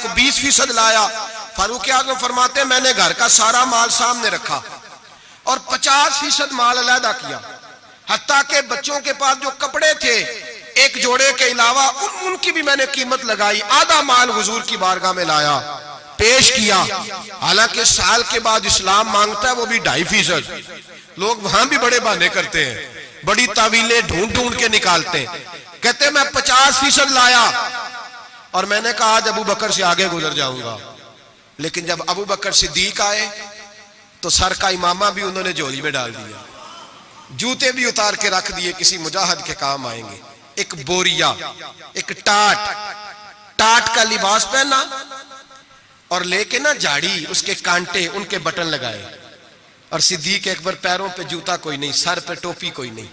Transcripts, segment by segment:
को 20% लाया। फारूक आजम फरमाते मैंने घर का सारा माल सामने रखा और 50% माल अलहदा किया, हत्ता के बच्चों के पास जो कपड़े थे एक जोड़े के अलावा उनकी भी मैंने कीमत लगाई। आधा माल हुजूर की बारगाह में लाया, पेश किया। हालांकि साल के बाद इस्लाम मांगता है वो भी 2.5%। लोग वहां भी बड़े बहाने करते हैं, बड़ी तावीलें ढूंढ ढूंढ के निकालते हैं। कहते मैं 50% लाया और मैंने कहा आज अबू बकर से आगे गुजर जाऊंगा। लेकिन जब अबू बकर सिद्दीक आए तो सर का इमामा भी उन्होंने झोली में डाल दिया, जूते भी उतार के रख दिए, किसी मुजाहिद के काम आएंगे। एक बोरिया, एक टाट का लिबास पहना और लेके ना झाड़ी, उसके कांटे, उनके बटन लगाए। और सिद्दीक अकबर पैरों पे जूता कोई नहीं, सर पे टोपी कोई नहीं,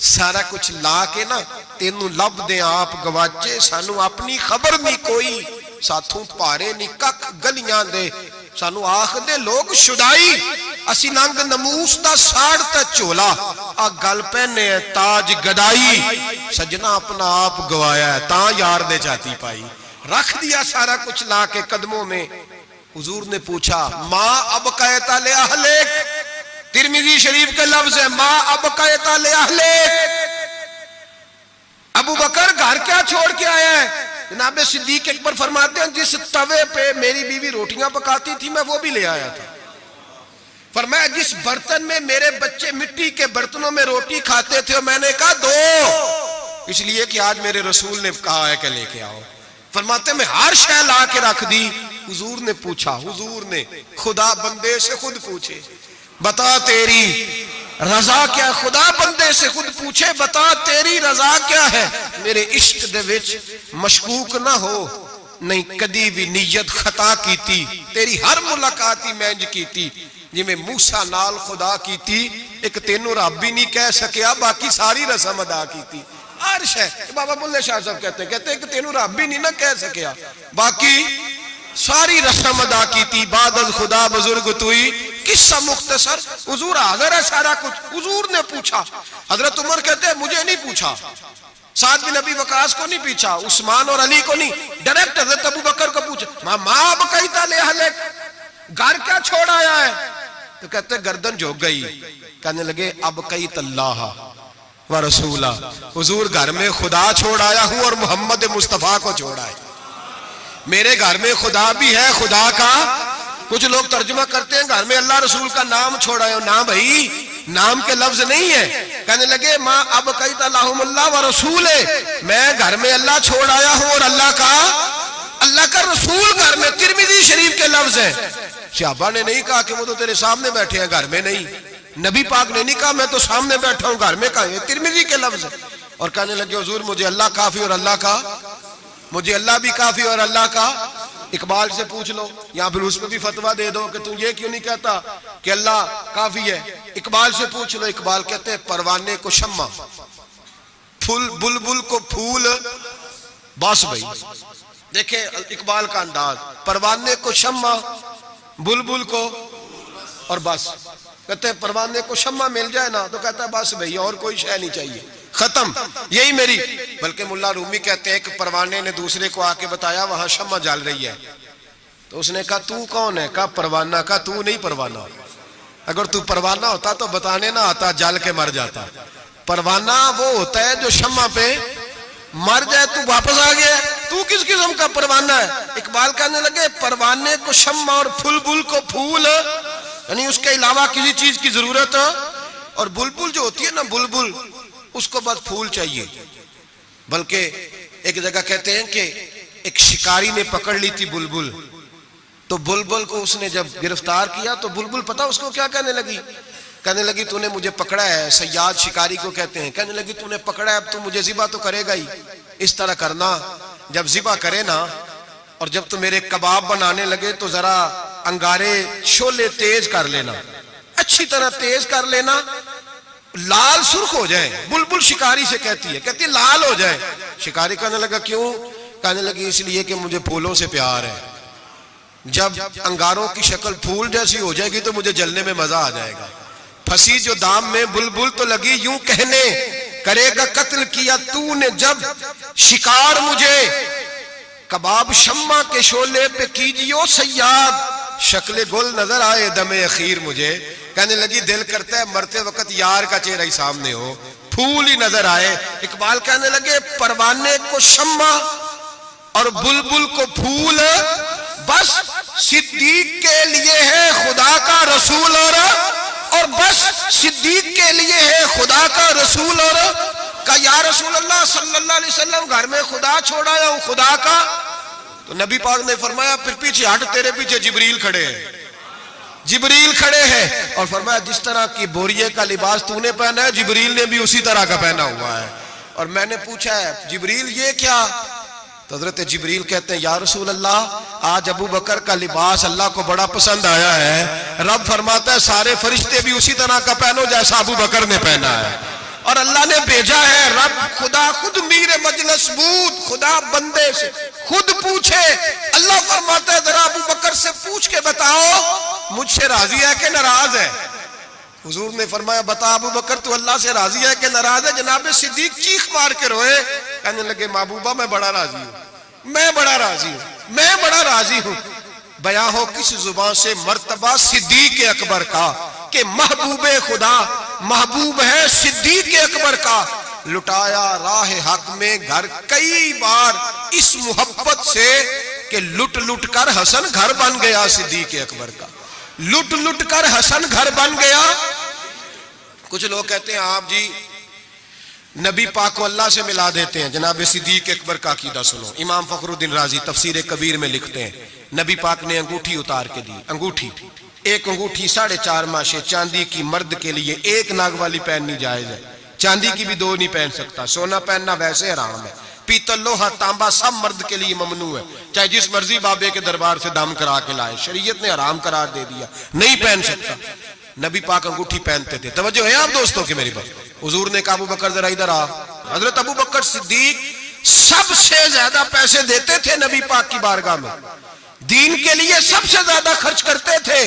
सारा कुछ ला के ना तेनू लब दे आप गवाचे, सानू अपनी खबर नहीं कोई, साथों पारे नहीं कख गलियां दे, सानू आख दे लोग शुदाई, असी नंग नमूस दा साड़ ते झोला, आ गल पहने ताज गदाई, सजना अपना आप गवाया ता यार दे जाती पाई। रख दिया सारा कुछ ला के कदमों में। हुजूर ने पूछा माँ अब कहता ले अहले, तिरमिजी शरीफ के लफ्ज है माँ अब कहता ले अहले। अबू बकर घर क्या छोड़ के आया है? जनाब सिद्दीक अकबर फरमाते हैं जिस तवे पे मेरी बीवी रोटियां पकाती थी मैं वो भी ले आया था। फरमाया जिस बर्तन में मेरे बच्चे मिट्टी के बर्तनों में रोटी खाते थे मैंने कहा दो, इसलिए कि आज मेरे रसूल ने कहा है कि लेके आओ। फरमाते मैं हर शय ला के रख दी। हुजूर ने पूछा, हुजूर ने खुदा बंदे से खुद पूछे बता तेरी रजा क्या, खुदा बंदे से खुद पूछे बता तेरी रजा क्या है। मेरे इश्क दे विच मशकूक ना हो, नहीं कदी भी नीयत खता की थी, तेरी हर मुलाकात ही मैं की थी जिमें मूसा नाल खुदा की थी, एक तेनू रब भी नहीं कह सकिया बाकी सारी रस्म अदा की थी। अर्श है बाबा बुल्ले शाह साहब कहते हैं कि तेनू रब भी नहीं ना कह सकिया बाकी सारी रस्म अदा की थी। बादल खुदा बुजुर्ग तुई किस्सा मुख्तसर, हुजूर हाजिर है सारा कुछ। हुजूर ने पूछा, हजरत उमर कहते हैं मुझे नहीं पूछा, साद बिन अबी वकास को नहीं पूछा, उस्मान और अली को नहीं, डायरेक्ट हजरत अबू बकर को पूछा माँ अब कही ताले हले घर क्या छोड़ आया है? तो कहते गर्दन झुक गई। कहने लगे अब कई तल्लाह व रसूला, हुजूर घर में खुदा छोड़ आया हूं और मोहम्मद मुस्तफा को छोड़ा है। मेरे घर में खुदा भी है, खुदा का कुछ लोग तर्जुमा करते हैं घर में अल्लाह रसूल का नाम छोड़ा है। ना भाई, नाम के लफ्ज नहीं है। कहने लगे माँ अब कई तल्लाहुमुल्लाह व रसूल है, मैं घर में अल्लाह छोड़ आया हूं और अल्लाह का रसूल घर में। तिरमिजी शरीफ के लफ्ज है। सहाबा ने नहीं कहा कि वो तो तेरे सामने बैठे हैं, घर में नहीं। नबी पाक ने नहीं कहा मैं तो सामने बैठा हूं, घर में कहा। तिरमिजी के लफ्ज। और कहने लगे हुजूर मुझे अल्लाह काफी और अल्लाह का, मुझे अल्लाह भी काफी और अल्लाह का। इकबाल से पूछ लो या फिर उसमें भी फतवा दे दो कि तुम ये क्यों नहीं कहता कि अल्लाह काफी है। इकबाल से पूछ लो। इकबाल कहते हैं परवाने को शम्मा, फूल बुलबुल को फूल, बस भाई देखे इकबाल का अंदाज, परवाने को शम्मा, बुलबुल को और बस। कहते हैं परवाने को शम्मा मिल जाए ना तो कहता है बस भाई और कोई शय नहीं चाहिए, खत्म, यही मेरी। बल्कि मुल्ला रूमी कहते हैं कि परवाने ने दूसरे को आके बताया वहां शम्मा जल रही है, तो उसने कहा तू कौन है? कहा परवाना। कहा तू नहीं परवाना, अगर तू परवाना होता तो बताने ना आता, जल के मर जाता। परवाना वो होता है जो शम्मा पे मर जाए, तू वापस आ गया, तू किस किस्म का परवाना है? इकबाल कहने लगे परवाने को शम्मा और बुलबुल को फूल, यानी उसके अलावा किसी चीज की जरूरत, और बुलबुल जो होती है ना बुलबुल, उसको बस फूल चाहिए। बल्कि एक जगह कहते हैं कि एक शिकारी ने पकड़ ली थी बुलबुल, तो बुलबुल को उसने जब गिरफ्तार किया तो बुलबुल पता उसको क्या कहने लगी? कहने लगी तूने मुझे पकड़ा है, सयाद शिकारी को कहते हैं। कहने लगी तूने पकड़ा है, अब तू मुझे जिबा तो करेगा ही। इस तरह करना, जब जिबा करे ना और जब तू मेरे कबाब बनाने लगे तो जरा अंगारे शोले तेज कर लेना, अच्छी तरह तेज कर लेना, लाल सुर्ख हो जाए। बुलबुल शिकारी से कहती है, कहती है लाल हो जाए। शिकारी कहने लगा क्यों? कहने लगी इसलिए कि मुझे फूलों से प्यार है, जब अंगारों की शक्ल फूल जैसी हो जाएगी तो मुझे जलने में मजा आ जाएगा। फंसी जो दाम में बुलबुल तो लगी यूं कहने, करेगा कत्ल किया तूने जब शिकार मुझे, कबाब शम्मा के शोले पे कीजियो सयाद, शक्ल गुल नजर आए दमे अखीर मुझे। कहने लगी दिल करता है मरते वक्त यार का चेहरा ही सामने हो, फूल ही नजर आए। इकबाल कहने लगे परवाने को शम्मा और बुलबुल को फूल, बस सिद्दीक के लिए है खुदा का रसूल और बस सिद्दीक के लिए है खुदा का रसूल। और का या रसूल अल्लाह सल्लल्लाहु अलैहि वसल्लम घर में खुदा छोड़ा या खुदा का? तो नबी पाक ने फरमाया फिर पीछे हट, तेरे पीछे जिब्रील खड़े हैं, जिब्रील खड़े हैं। और फरमाया जिस तरह की बोरिये का लिबास तूने पहना है जिब्रील ने भी उसी तरह का पहना हुआ है। और मैंने पूछा है जिब्रील ये क्या? तो हजरत जिब्रील कहते हैं या रसूल अल्लाह आज अबू बकर का लिबास अल्लाह को बड़ा पसंद आया है। रब फरमाता है सारे फरिश्ते भी उसी तरह का पहनो जैसा अबू बकर ने पहना है। और अल्लाह ने भेजा है रब खुदा खुद मीर मजलिस बूद, खुदा बंदे से खुद पूछे। अल्लाह फरमाता है जरा अबू बकर से पूछ के बताओ मुझसे राजी है कि नाराज है? हुजूर ने फरमाया बता अबू बकर तू अल्लाह से राजी है कि नाराज है? जनाब सिद्दीक चीख मार के रोए, कहने लगे महबूबा मैं बड़ा राजी हूं, मैं बड़ा राजी हूं, मैं बड़ा राजी हूं। बयां हो किस जुबान से मर्तबा सिद्दीक अकबर का कि महबूबे खुदा महबूब है सिद्दीक अकबर का। लुटाया राह हक में घर कई बार इस मोहब्बत से कि लुट लुट कर हसन घर बन गया सिद्दीक अकबर का, लुट लुट कर हसन घर बन गया। कुछ लोग कहते हैं आप जी नबी पाक को अल्लाह से मिला देते हैं। जनाब सिद्दीक अकबर का अकीदा सुनो। इमाम फखरुद्दीन राजी तफसीर कबीर में लिखते हैं नबी पाक ने अंगूठी उतार के दी, अंगूठी एक अंगूठी 4.5 माशे चांदी की मर्द के लिए, एक नाग वाली पहननी जायज है, चांदी की भी 2 नहीं पहन सकता, सोना पहनना वैसे हराम है, पीतल लोहा तांबा सब मर्द के लिए ममनू है, चाहे जिस मर्जी बाबे के दरबार से दम करा के लाए, शरीयत ने हराम करार दे दिया, नहीं पहन सकता। नबी पाक अंगूठी पहनते थे। तवज्जो है आप दोस्तों की मेरी बात? हुजूर ने कहा अबू बकर जरा इधर आ। हजरत अबू बकर सिद्दीक सबसे ज्यादा पैसे देते थे नबी पाक की बारगाह में, दीन के लिए सबसे ज्यादा खर्च करते थे।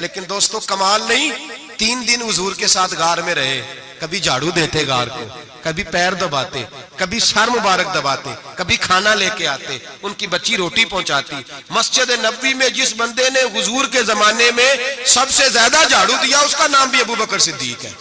लेकिन दोस्तों कमाल नहीं, 3 दिन हुजूर के साथ गार में रहे, कभी झाड़ू देते गार को, कभी पैर दबाते, कभी सर मुबारक दबाते, कभी खाना लेके आते, उनकी बच्ची रोटी पहुंचाती। मस्जिद नबवी में जिस बंदे ने हुजूर के जमाने में सबसे ज्यादा झाड़ू दिया उसका नाम भी अबू बकर सिद्दीक है।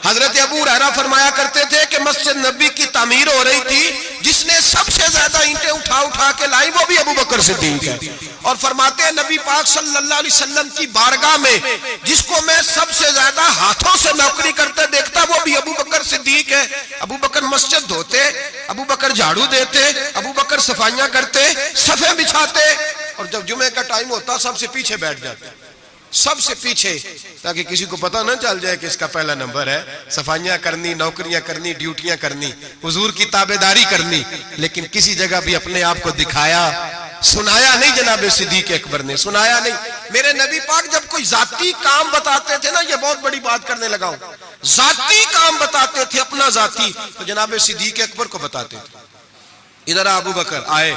हजरत अबू हुरैरा फरमाया करते थे कि मस्जिद नबी की तामीर हो रही थी, जिसने सबसे ज्यादा ईंटें उठा उठा के लाई वो भी अबू बकर सिद्दीक है। और फरमाते हैं नबी पाक सल्लल्लाहु अलैहि वसल्लम की बारगाह में जिसको मैं सबसे ज्यादा हाथों से नौकरी करते देखता वो भी अबू बकर सिद्दीक है। अबू बकर मस्जिद धोते, अबू बकर झाड़ू देते, अबू बकर सफाइयां करते, सफे बिछाते, और जब जुमे का टाइम होता सबसे पीछे बैठ जाते, सबसे पीछे, ताकि किसी को पता ना चल जाए कि इसका पहला नंबर है। सफाइयां करनी, नौकरियां करनी, ड्यूटियां करनी, हुजूर की ताबेदारी करनी, लेकिन किसी जगह भी अपने आप को दिखाया, सुनाया नहीं। जनाब सिद्दीक अकबर ने सुनाया नहीं। मेरे नबी पाक जब कोई जाती काम बताते थे ना, ये बहुत बड़ी बात करने लगा हूं, जाती काम बताते थे अपना जाती, तो जनाब सिद्दीक अकबर को बताते थे। इधर अबू बकर आए,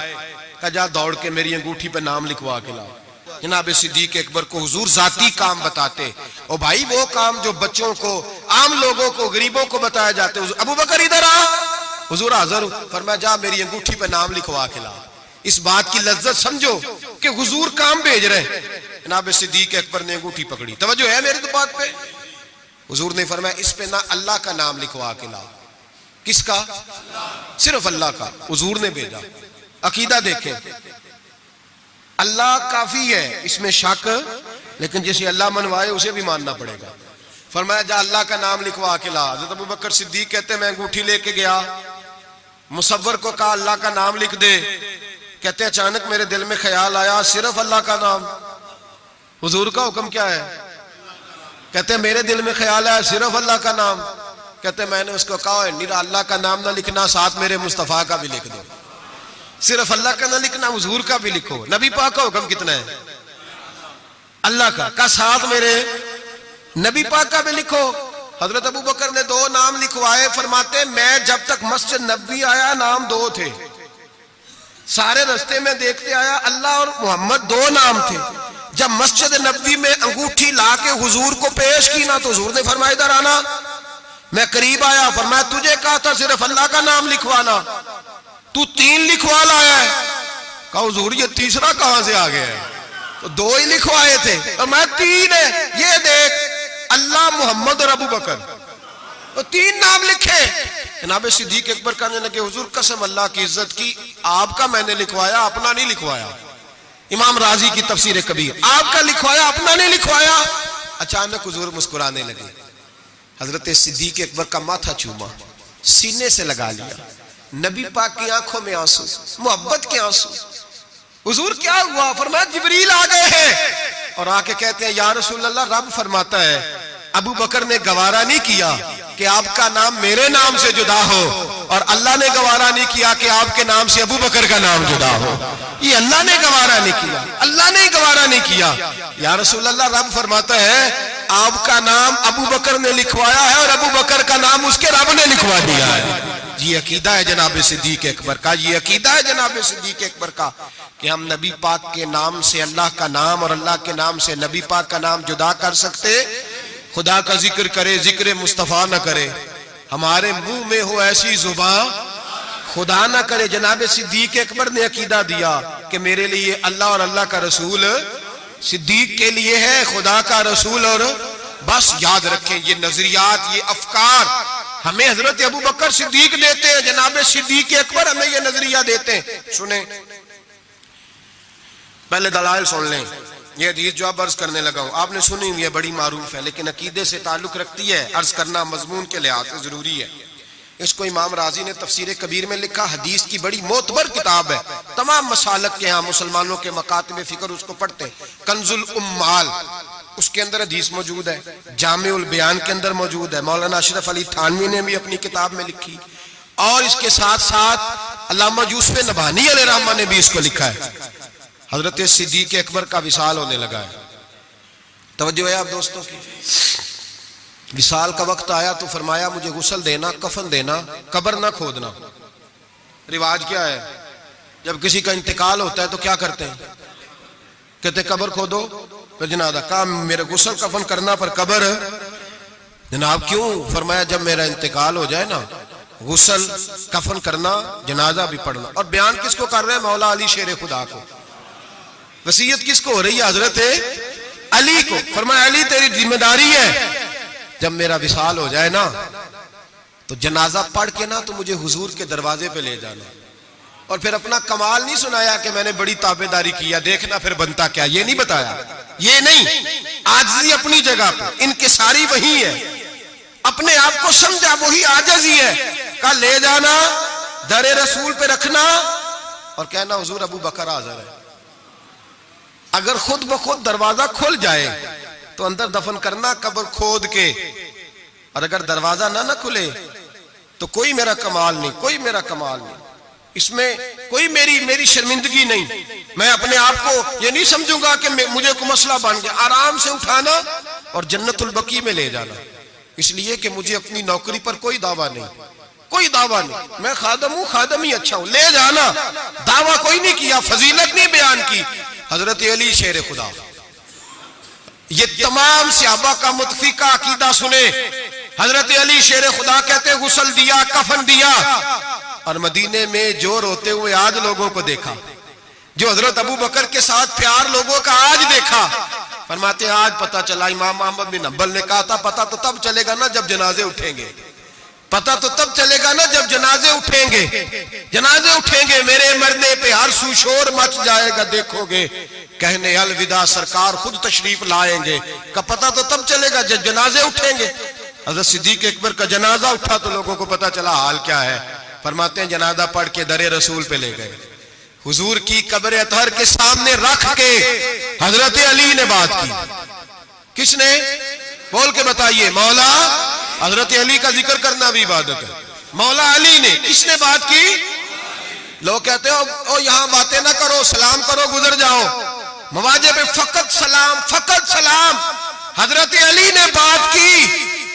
कहा जा दौड़ के मेरी अंगूठी पे नाम लिखवा के लाओ। जनाब सिद्दीक अकबर को हुजूर जाती काम बताते, ओ भाई वो काम जो बच्चों को, आम लोगों को, गरीबों को बताया जाते। अबू बकर इधर आ, हुजूर हाजिर हूं। फरमाया जा मेरी अंगूठी पे नाम लिखवा के ला। इस बात की लज्जत समझो कि हुजूर काम भेज रहे हैं। जनाब सिद्दीक अकबर ने अंगूठी पकड़ी, तवज्जो है मेरी तो बात पे? हुजूर ने फरमाया इस पे ना अल्लाह का नाम लिखवा के ला। किसका? सिर्फ अल्लाह का। हुजूर ने भेजा। अकीदा देखें, अल्लाह काफी है, इसमें शक, लेकिन जिसे अल्लाह मनवाए उसे भी मानना पड़ेगा। फरमाया जा अल्लाह का नाम लिखवा के ला। हज़रत अबू बकर सिद्दीक कहते मैं अंगूठी लेके गया, मुसव्वर को कहा अल्लाह का नाम लिख दे। कहते अचानक मेरे दिल में ख्याल आया सिर्फ अल्लाह का नाम। हुजूर का हुक्म क्या है? कहते मेरे दिल में ख्याल आया सिर्फ अल्लाह का नाम। कहते मैंने उसको कहा निरा अल्लाह का नाम ना लिखना, साथ मेरे मुस्तफा का भी लिख दो। सिर्फ अल्लाह का ना लिखना, हुजूर का भी लिखो। नबी पाक का हुक्म कितना है? अल्लाह का साथ मेरे नबी पाक का भी लिखो। हजरत अबू बकर ने 2 नाम लिखवाए। फरमाते मैं जब तक मस्जिद नबवी आया नाम 2 थे, सारे रास्ते में देखते आया अल्लाह और मोहम्मद 2 नाम थे। जब मस्जिद नबवी में अंगूठी लाके हुजूर को पेश की ना, तो हुजूर ने फरमाया इधर आना। मैं करीब आया, फरमाया तुझे कहा था सिर्फ अल्लाह का नाम लिखवाना, तू 3 लिखवा लाया है। कहा हुजूर ये तीसरा कहां से आ गया है? तो 2 ही लिखवाए थे और मैं 3 है। ये देख, अल्लाह, मोहम्मद और अबू बकर, तो 3 नाम लिखे। जनाब सिद्दीक अकबर कहने लगे हुजूर कसम अल्लाह की इज्जत की, आपका मैंने लिखवाया, अपना नहीं लिखवाया। इमाम राजी की तफसीर कबीर, आपका लिखवाया, अपना नहीं लिखवाया। अचानक हुजूर मुस्कुराने लगे। हजरत सिद्दीक अकबर का माथा चूमा, सीने से लगा लिया। नबी पाक की आंखों में आंसू, मोहब्बत के आंसू। हुजूर क्या हुआ? फरमाया जिब्रील आ गए हैं और आके कहते हैं या रसूल अल्लाह, रब फरमाता है अबू बकर ने गवारा नहीं किया कि आपका नाम मेरे नाम से जुदा हो, और अल्लाह ने गवारा नहीं किया कि आपके नाम से अबू बकर का नाम जुदा हो। ये अल्लाह ने गवारा नहीं किया, अल्लाह ने गवारा नहीं किया। या रसूल अल्लाह, रब फरमाता है आपका नाम अबू बकर ने लिखवाया है और अबू बकर का नाम उसके रब ने लिखवा दिया है। ये अकीदा है जनाब सिद्दीक अकबर का, ये अकीदा है जनाब सिद्दीक अकबर का कि हम नबी पाक के नाम से अल्लाह का नाम और अल्लाह के नाम से नबी पाक का नाम जुदा कर सकते। खुदा का जिक्र करे, जिक्र मुस्तफा न करे, हमारे मुंह में हो ऐसी जुबान, खुदा ना करे। जनाब सिद्दीक अकबर ने अकीदा दिया कि मेरे लिए अल्लाह और अल्लाह का रसूल सिद्दीक के लिए है, खुदा का रसूल। और बस याद रखें, ये नजरियात, ये अफकार हमें हजरत अबू बकर सिद्दीक देते हैं, जनाब सिद्दीक अकबर हमें ये नजरिया देते हैं। सुने, पहले दलाइल सुन लें। ये हदीस जो अब अर्ज करने लगा हूं आपने सुनी हुई है, बड़ी मारूफ है, लेकिन अकीदे से ताल्लुक रखती है, अर्ज करना मजमून के लिहाज से जरूरी है। इसको इमाम राजी ने तफसीर कबीर में लिखा, हदीस की बड़ी मोतबर किताब है, तमाम मसालक के यहाँ मुसलमानों के मकातिब फिक्र उसको पढ़ते हैं। कंजुल उम्माल, उसके अंदर हदीस मौजूद है। जामिउल बयान के अंदर मौजूद है। मौलाना अशरफ अली थानवी ने भी अपनी किताब में लिखी, और इसके साथ साथ अल्लामा यूसुफ नबानी अलैहिर्रहमा ने भी इसको लिखा है। हजरत सिद्दीक अकबर का विसाल होने लगा है। तवज्जो है आप दोस्तों की। विसाल का वक्त आया तो फरमाया मुझे गुस्ल देना, कफन देना, कब्र ना खोदना। रिवाज क्या है, जब किसी का इंतकाल होता है तो क्या करते हैं? कहते कब्र खोदो फिर जनाजा। कहा मेरे गुस्ल कफन करना पर कब्र? जनाब क्यों? फरमाया जब मेरा इंतकाल हो जाए ना, गुस्ल कफन करना, जनाजा भी पढ़ना। और बयान किसको कर रहे हैं? मौला अली शेर खुदा को। वसीयत किसको हो रही है? हजरत अली को। फरमाया अली तेरी जिम्मेदारी है, जब मेरा विसाल हो जाए ना तो जनाजा पढ़ के ना तो मुझे हुजूर के दरवाजे पे ले जाना। और फिर अपना कमाल नहीं सुनाया कि मैंने बड़ी ताबेदारी किया, देखना फिर बनता क्या, ये नहीं बताया। ये नहीं, आजिज़ी अपनी जगह पे, इनकिसारी वही है। अपने आप को समझा वही आजिज़ी है। कहा ले जाना, दरे रसूल पे रखना और कहना हुजूर अबू बकर हाज़िर है। अगर खुद ब खुद दरवाजा खुल जाए तो अंदर दफन करना कब्र खोद के, और अगर दरवाजा ना खुले तो कोई मेरा कमाल नहीं, कोई मेरा कमाल नहीं, इसमें कोई मेरी शर्मिंदगी नहीं। मैं अपने आप को ये नहीं समझूंगा कि मुझे कोई मसला बन गया। आराम से उठाना और जन्नतुल बकी में ले जाना, इसलिए कि मुझे अपनी नौकरी पर कोई दावा नहीं, कोई दावा नहीं। मैं खादम हूं, खादम ही अच्छा हूं, ले जाना। दावा कोई नहीं किया, फजीलत नहीं बयान की। हजरत अली शेर खुदा, ये तमाम सहाबा का मुतफिका अकीदा सुने। हजरत अली शेर खुदा कहते गुस्ल दिया, कफन दिया, और मदीने में जो रोते हुए आज लोगों को देखा, जो हजरत अबू बकर के साथ प्यार लोगों का आज देखा। फरमाते आज पता चला, इमाम अहमद बिन हंबल ने कहा था पता तो तब चलेगा ना जब जनाजे उठेंगे, पता तो तब चलेगा ना जब जनाजे उठेंगे। जनाजे उठेंगे, मेरे मरने पे हर सू शोर मच जाएगा, देखोगे कहने अलविदा सरकार खुद तशरीफ लाएंगे। का पता तो तब चलेगा जब जनाजे उठेंगे। हज़रत सिद्दीक अकबर का जनाजा उठा तो लोगों को पता चला हाल क्या है। फरमाते हैं जनाजा पढ़ के दरे रसूल पे ले गए, हुजूर की कब्र अतहर के सामने रख के हजरत अली ने बात की। किसने? बोल के बताइए। मौला हजरत अली का जिक्र करना भी इबादत है। मौला अली ने, किसने बात की? लोग कहते हो ओ यहां बातें ना करो, सलाम करो, गुजर जाओ। मवाजे पे फकत सलाम, फकत सलाम। हजरत अली ने बात की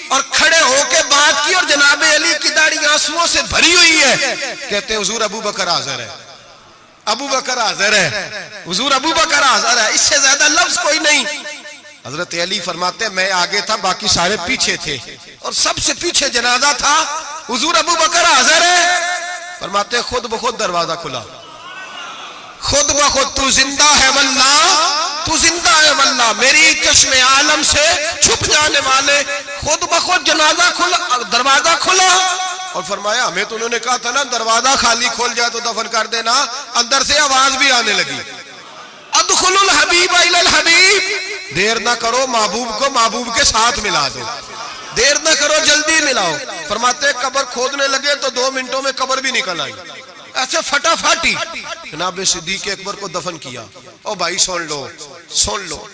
और खड़े होके बात की, और जनाब अली की दाढ़ी आंसुओं से भरी हुई है। कहते हुजूर अबू बकर हाजिर है, अबू बकर हाजिर है, हुजूर अबू बकर हाजिर है। इससे ज्यादा लफ्ज कोई नहीं। हजरत अली फरमाते मैं आगे था, बाकी सारे पीछे थे, और सबसे पीछे जनाजा था। हुजूर अबू बकर हाजिर है। फरमाते खुद ब खुद दरवाजा खुला, खुद ब खुद तू जिंदा है वल्लाह, तू जिंदा है वल्लाह, मेरी चश्मे आलम से छुप जाने वाले। खुद ब खुद जनाजा खुला, दरवाजा खुला और फरमाया हमें तो उन्होंने कहा था ना दरवाजा खाली खोल जाए तो दफन कर देना, अंदर से आवाज भी आने लगी, अदखुलुल हबीब इलल हबीब, देर ना करो महबूब को महबूब के साथ मिला दो, देर ना करो जल्दी मिलाओ। फरमाते कब्र खोदने लगे तो 2 मिनटों में कब्र भी निकल आई, ऐसे फटाफटी जनाब सिद्दीक अकबर को दफन किया। ओ भाई सुन लो, सुन लो,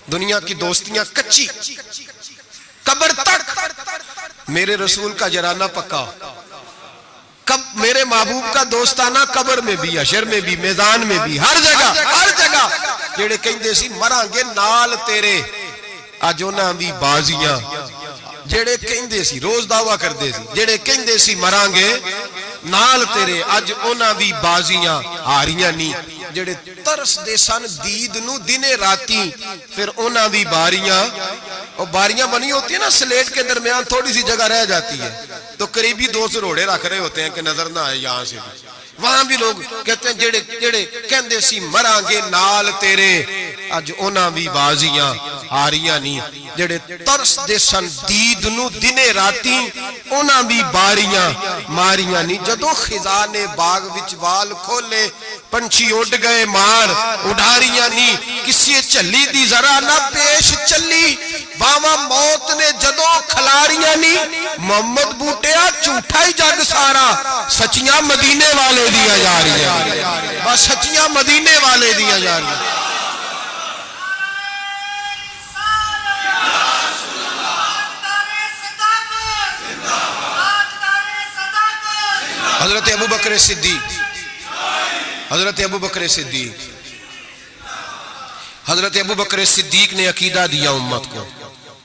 दुनिया की दोस्तियां कच्ची, कब्र तक मेरे रसूल का जराना पक्का, कब मेरे महबूब का दोस्ताना कब्र में भी, हशर में भी, मैदान में भी, हर जगह, हर जगह। जेड़े कहंदे सी मरांगे नाल तेरे, अज उन्हां दी बाजियां, जेड़े कहंदे सी रोज दावा करदे सी, जेड़े कहंदे सी मरांगे नाल तेरे, अज उन्हां दी बाजियां हारियां नहीं। जेड़े तरसदे सन दीद नू दिने राती, फिर उन्हां दी बारियां, और बारियां बनी होती है ना स्लेट के दरमियान थोड़ी सी जगह रह जाती है, तो करीबी 2 रोड़े रख रहे होते हैं कि नजर ना आए यहां से, वहां भी लोग कहते हैं जेड़े जेड़े कहंदे सी मरांगे नाल तेरे, अज उन्हां दी बाजियां हारियां नहीं। जेड़े तरसदे सन दीद नू दिने राती, उन्हां दी बारियां मारियां नहीं। जदों खिजा ने बाग विच वाल खोले, पंछी उड़ गए मार उड़ारियां नहीं। किसी झली दी जरा ना पेश चली, बावा मौत ने जदों खलारियां नहीं। मोहम्मद बूटिया झूठा ही जग सारा, सचियां मदीने वाले दिया जा रही, बस सचियां मदीने वाले दिया जा रही। हजरत अबू बकर सिद्दीक, हजरत अबू बकर सिद्दीक, हजरत अबू बकर सिद्दीक ने अकीदा दिया उम्मत को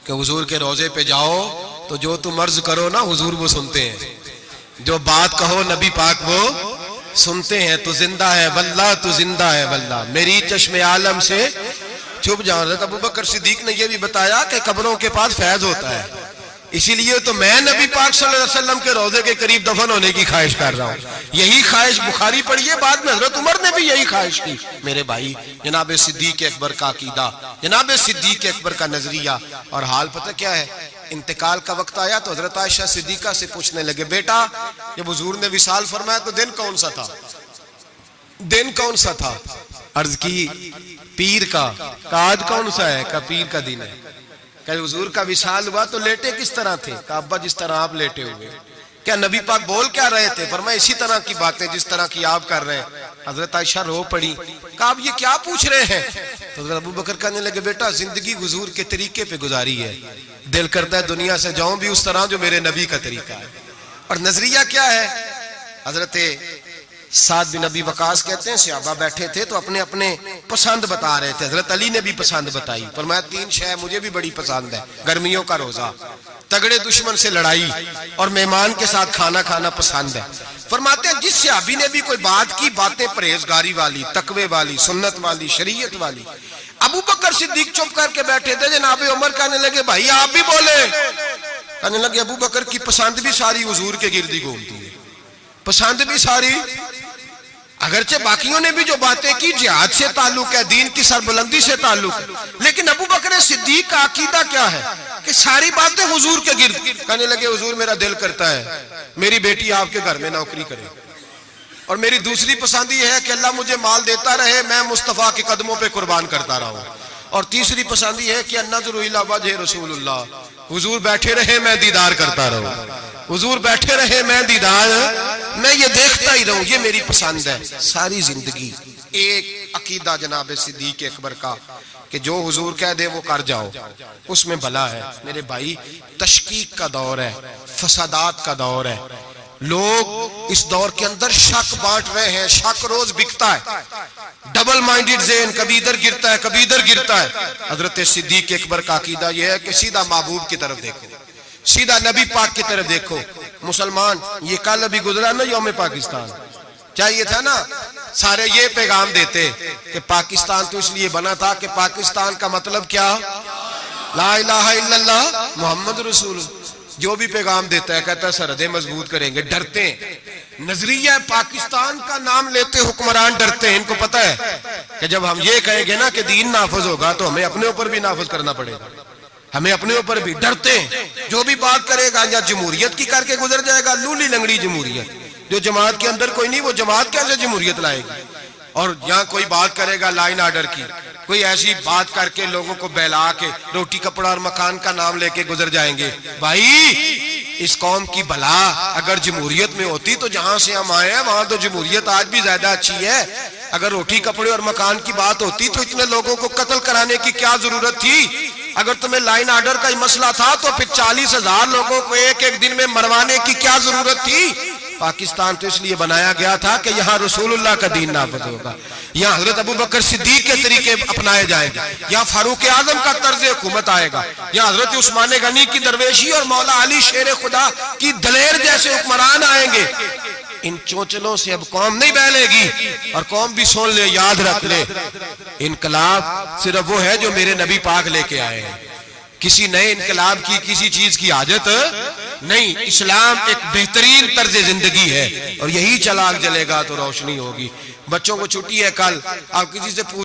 कि हुजूर के रोजे पे जाओ तो जो तुम अर्ज करो ना हुजूर वो सुनते हैं, जो बात कहो नबी पाक वो सुनते हैं। तू जिंदा है वल्लाह, तू जिंदा है वल्लाह, मेरी चश्मे आलम से छुप जाओ। हजरत अबू बकर सिद्दीक ने यह भी बताया कि कब्रों के पास फैज होता है, इसीलिए तो मैं नबी पाक सल्लल्लाहु अलैहि वसल्लम के रोजे के करीब दफन होने की ख्वाहिश कर रहा हूँ। यही ख्वाहिश बुखारी पढ़ी है, बाद में हजरत उमर ने भी यही ख्वाहिश की। मेरे भाई जनाब सिद्दीक अकबर का अकीदा, जनाब सिद्दीक अकबर का नजरिया, और हाल पता क्या है, इंतकाल का वक्त आया तो हजरत आयशा सिद्दीका से पूछने लगे, बेटा जब हुजूर ने विसाल फरमाया तो दिन कौन सा था, दिन कौन सा था? अर्ज की पीर का। आज कौन सा है? का पीर का दिन है। कल हुजूर का विशाल हुआ तो लेटे किस तरह थे? अब्बा जिस तरह आप लेटे हुए। क्या नबी पाक बोल क्या रहे थे? फरमाया इसी तरह की बातें जिस तरह की आप कर रहे हैं। हजरत आयशा रो पड़ी, कहा आप ये क्या पूछ रहे हैं? तो हजरत अबू बकर कहने लगे, बेटा जिंदगी हुजूर के तरीके पे गुजारी है, दिल करता है दुनिया से जाऊं भी उस तरह जो मेरे नबी का तरीका है। और नजरिया क्या है? हजरत साद बिन अबी वकास कहते हैं सहाबा बैठे थे तो अपने अपने पसंद बता रहे थे। हजरत अली ने भी पसंद बताई, फरमाया 3 शय मुझे भी बड़ी पसंद है, गर्मियों का रोजा, तगड़े दुश्मन से लड़ाई और मेहमान के साथ खाना खाना पसंद है। फरमाते हैं जिस सहाबी ने भी कोई बात की, बातें परहेजगारी वाली, तकवे वाली, सुन्नत वाली, शरीयत वाली। अबू बकर सिद्दीक चुप करके बैठे थे। जनाब उमर कहने लगे, भाई आप भी बोले। कहने लगे, अबू बकर की पसंद भी सारी हुजूर के गिर्द घूमती है, पसंद भी सारी। अगरचे बाकियों ने भी जो बातें की जिहाद से ताल्लुक है, दीन की सरबुलंदी से ताल्लुक है, लेकिन अबू बकर सिद्दीक का अकीदा क्या है कि सारी बातें हुजूर के गिर्द। कहने लगे, हुजूर मेरा दिल करता है मेरी बेटी आपके घर में नौकरी करे, और मेरी दूसरी पसंद ये है कि अल्लाह मुझे माल देता रहे, मैं मुस्तफा के कदमों पे कुर्बान करता रहूं, और तीसरी पसंद ये है कि अन्नज़रु इला वजह रसूलुल्लाह, हुजूर बैठे रहे मैं दीदार करता रहूं, हुजूर बैठे रहे मैं दीदार, मैं ये देखता ही रहूं, ये मेरी पसंद है। सारी जिंदगी एक अकीदा जनाब सिद्दीक अकबर का कि जो हुजूर कह दे वो कर जाओ, उसमें भला है। मेरे भाई तशकीक का दौर है, फसादात का दौर है, लोग इस दौर के अंदर शक बांट रहे हैं, शक रोज बिकता है, डबल माइंडेड ज़हन, कभी इधर गिरता है कभी इधर गिरता है। हजरत सिद्दीक अकबर का अकीदा यह है कि सीधा महबूब की तरफ देखो, सीधा नबी पाक की तरफ देखो। मुसलमान, ये कल अभी गुजरा ना यौम पाकिस्तान, चाहिए था ना सारे ये पैगाम देते कि पाकिस्तान तो इसलिए बना था कि पाकिस्तान का मतलब क्या, ला इलाहा इल्लल्लाह मुहम्मद रसूल। जो भी पैगाम देता है कहता है सरहदें मजबूत करेंगे, डरते हैं। नजरिया पाकिस्तान का नाम लेते हुक्मरान डरते हैं। इनको पता है कि जब हम ये कहेंगे ना कि दीन नाफज होगा तो हमें अपने ऊपर भी नाफज करना पड़ेगा, हमें अपने ऊपर भी डरते हैं। जो भी बात करेगा या जमहूरियत की करके गुजर जाएगा, लूली लंगड़ी जमहूरियत, जो जमात के अंदर कोई नहीं, वो जमात कैसे जमहूरियत लाएगी। और यहाँ कोई बात करेगा लाइन आर्डर की, कोई ऐसी बात करके लोगों को बहला के रोटी कपड़ा और मकान का नाम लेके गुजर जाएंगे। भाई इस कौम की भला अगर जमहूरियत में होती तो जहां से हम आए हैं वहां तो जमहूरियत आज भी ज्यादा अच्छी है। अगर रोटी कपड़े और मकान की बात होती तो इतने लोगों को कत्ल कराने की क्या जरूरत थी। अगर तुम्हें लाइन आर्डर का मसला था तो फिर 40,000 लोगों को एक एक दिन में मरवाने की क्या जरूरत थी। पाकिस्तान तो इसलिए बनाया गया था कि यहाँ रसूलुल्लाह का दीन नाफिज होगा, यहाँ हजरत अबू बकर सिद्दीक के तरीके अपनाए जाएंगे, यहाँ फारूक आजम का तर्ज हुकूमत आएगा, यहाँ हजरत उस्मान गनी की दरवेशी और मौला अली शेर खुदा की दलेर जैसे हुक्मरान आएंगे। इन चोचलों से अब कौम नहीं बहलेगी। और कौम भी सुन ले, याद रख ले, इनकलाब सिर्फ वो है जो मेरे नबी पाक लेके आए हैं। किसी नए इनकलाब की किसी चीज की हाजत नहीं। इस्लाम एक बेहतरीन तर्ज जिंदगी है और यही चलाक जलेगा तो रोशनी होगी। बच्चों को छुट्टी है कल, आप किसी से पूछ